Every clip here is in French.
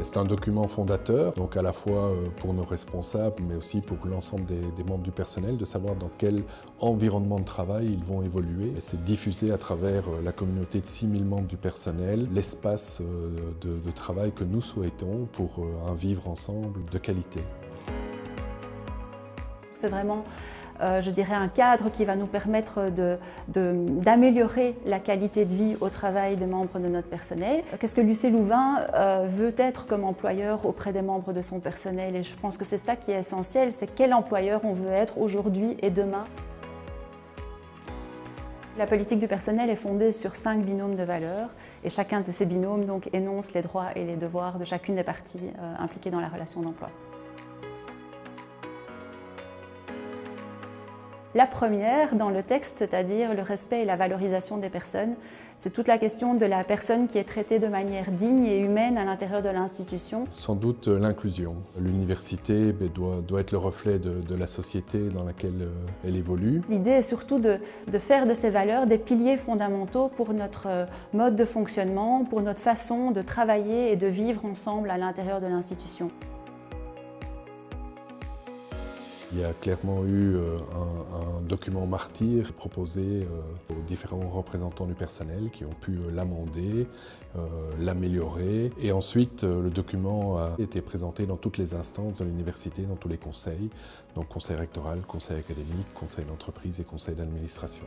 C'est un document fondateur, donc à la fois pour nos responsables, mais aussi pour l'ensemble des membres du personnel, de savoir dans quel environnement de travail ils vont évoluer. Et c'est diffusé à travers la communauté de 6000 membres du personnel, l'espace de travail que nous souhaitons pour un vivre ensemble de qualité. C'est vraiment, je dirais, un cadre qui va nous permettre d'améliorer la qualité de vie au travail des membres de notre personnel. Qu'est-ce que l'UC Louvain veut être comme employeur auprès des membres de son personnel? Et je pense que c'est ça qui est essentiel, c'est quel employeur on veut être aujourd'hui et demain. La politique du personnel est fondée sur 5 binômes de valeurs et chacun de ces binômes donc, énonce les droits et les devoirs de chacune des parties impliquées dans la relation d'emploi. La première dans le texte, c'est-à-dire le respect et la valorisation des personnes, c'est toute la question de la personne qui est traitée de manière digne et humaine à l'intérieur de l'institution. Sans doute l'inclusion. L'université doit être le reflet de la société dans laquelle elle évolue. L'idée est surtout de faire de ces valeurs des piliers fondamentaux pour notre mode de fonctionnement, pour notre façon de travailler et de vivre ensemble à l'intérieur de l'institution. Il y a clairement eu un document martyr proposé aux différents représentants du personnel qui ont pu l'amender, l'améliorer. Et ensuite, le document a été présenté dans toutes les instances de l'université, dans tous les conseils, donc conseil rectoral, conseil académique, conseil d'entreprise et conseil d'administration.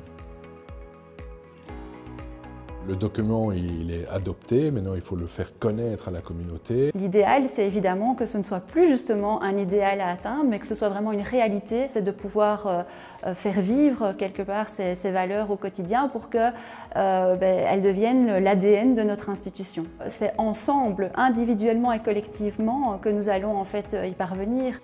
Le document, il est adopté, maintenant il faut le faire connaître à la communauté. L'idéal, c'est évidemment que ce ne soit plus justement un idéal à atteindre, mais que ce soit vraiment une réalité, c'est de pouvoir faire vivre quelque part ces valeurs au quotidien pour qu'elles deviennent l'ADN de notre institution. C'est ensemble, individuellement et collectivement, que nous allons en fait y parvenir.